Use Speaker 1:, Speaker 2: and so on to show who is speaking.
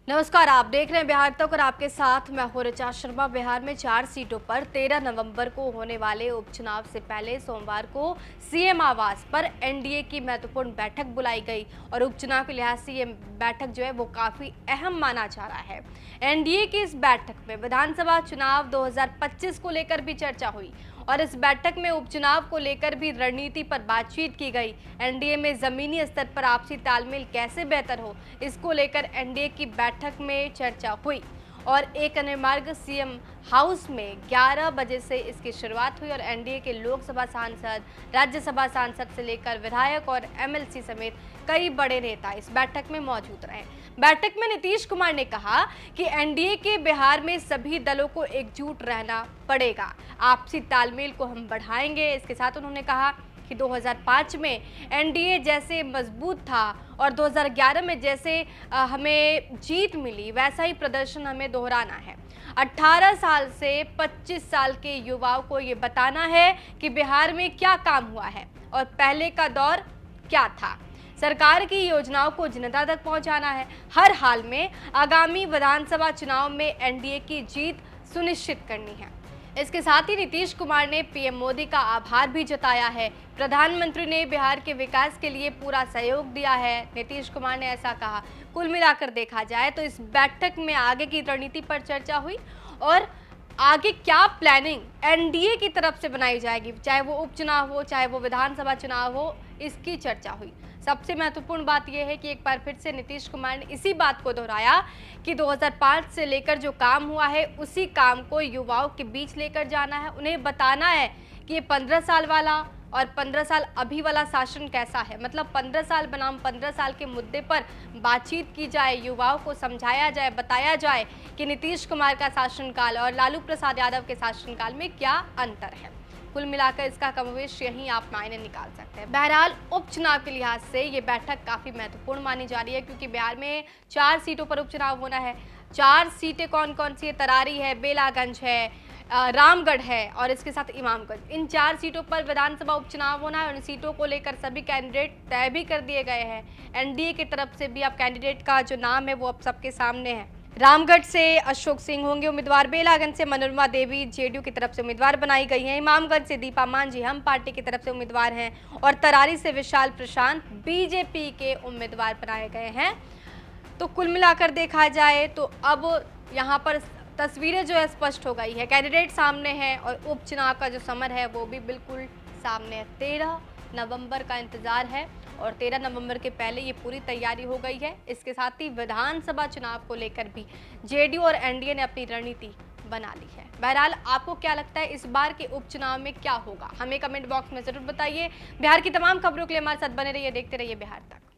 Speaker 1: नमस्कार, आप देख रहे हैं बिहार तक और आपके साथ मैं हूं ऋचा शर्मा। बिहार में 4 सीटों पर 13 नवंबर को होने वाले उपचुनाव से पहले सोमवार को सीएम आवास पर एनडीए की महत्वपूर्ण बैठक बुलाई गई और उपचुनाव के लिहाज से ये बैठक जो है वो काफी अहम माना जा रहा है। एनडीए की इस बैठक में विधानसभा चुनाव 2025 को लेकर भी चर्चा हुई और इस बैठक में उपचुनाव को लेकर भी रणनीति पर बातचीत की गई। एनडीए में जमीनी स्तर पर आपसी तालमेल कैसे बेहतर हो, इसको लेकर एनडीए की बैठक में चर्चा हुई और एक अन्य मार्ग सीएम हाउस में 11 बजे से इसकी शुरुआत हुई और एनडीए के लोकसभा सांसद, राज्यसभा सांसद से लेकर विधायक और एमएलसी समेत कई बड़े नेता इस बैठक में मौजूद रहे। बैठक में नीतीश कुमार ने कहा कि एनडीए के बिहार में सभी दलों को एकजुट रहना पड़ेगा, आपसी तालमेल को हम बढ़ाएंगे। इसके साथ उन्होंने कहा कि 2005 में एनडीए जैसे मजबूत था और 2011 में जैसे हमें जीत मिली, वैसा ही प्रदर्शन हमें दोहराना है। 18 साल से 25 साल के युवाओं को ये बताना है कि बिहार में क्या काम हुआ है और पहले का दौर क्या था। सरकार की योजनाओं को जनता तक पहुंचाना है। हर हाल में आगामी विधानसभा चुनाव में एनडीए की जीत सुनिश्चित करनी है। इसके साथ ही नीतीश कुमार ने पीएम मोदी का आभार भी जताया है। प्रधानमंत्री ने बिहार के विकास के लिए पूरा सहयोग दिया है, नीतीश कुमार ने ऐसा कहा। कुल मिलाकर देखा जाए तो इस बैठक में आगे की रणनीति पर चर्चा हुई और आगे क्या प्लानिंग एनडीए की तरफ से बनाई जाएगी, चाहे वो उपचुनाव हो, चाहे वो विधानसभा चुनाव हो, इसकी चर्चा हुई। सबसे महत्वपूर्ण बात यह है कि एक बार फिर से नीतीश कुमार ने इसी बात को दोहराया कि 2005 से लेकर जो काम हुआ है उसी काम को युवाओं के बीच लेकर जाना है। उन्हें बताना है कि ये 15 साल वाला और 15 साल अभी वाला शासन कैसा है। मतलब 15 साल बनाम 15 साल के मुद्दे पर बातचीत की जाए, युवाओं को समझाया जाए, बताया जाए कि नीतीश कुमार का शासनकाल और लालू प्रसाद यादव के शासनकाल में क्या अंतर है। कुल मिलाकर इसका कमोवेश यहीं आप मायने निकाल सकते हैं। बहरहाल उपचुनाव के लिहाज से ये बैठक काफी महत्वपूर्ण मानी जा रही है क्योंकि बिहार में 4 सीटों पर उपचुनाव होना है। 4 सीटें कौन कौन सी है? तरारी है, बेलागंज है, रामगढ़ है और इसके साथ इमामगंज। इन 4 सीटों पर विधानसभा उपचुनाव होना है और इन सीटों को लेकर सभी कैंडिडेट तय भी कर दिए गए हैं। एनडीए की तरफ से भी अब कैंडिडेट का जो नाम है वो अब सबके सामने है। रामगढ़ से अशोक सिंह होंगे उम्मीदवार, बेलागंज से मनोरमा देवी जेडीयू की तरफ से उम्मीदवार बनाई गई हैं, इमामगंज से दीपा मांझी हम पार्टी की तरफ से उम्मीदवार हैं और तरारी से विशाल प्रशांत बीजेपी के उम्मीदवार बनाए गए हैं। तो कुल मिलाकर देखा जाए तो अब यहाँ पर तस्वीरें जो है स्पष्ट हो गई है, कैंडिडेट सामने हैं और उपचुनाव का जो समर है वो भी बिल्कुल सामने है। 13 नवंबर का इंतजार है और 13 नवंबर के पहले ये पूरी तैयारी हो गई है। इसके साथ ही विधानसभा चुनाव को लेकर भी जेडीयू और एनडीए ने अपनी रणनीति बना ली है। बहरहाल आपको क्या लगता है इस बार के उपचुनाव में क्या होगा, हमें कमेंट बॉक्स में जरूर बताइए। बिहार की तमाम खबरों के लिए हमारे साथ बने रहिए, देखते रहिए बिहार तक।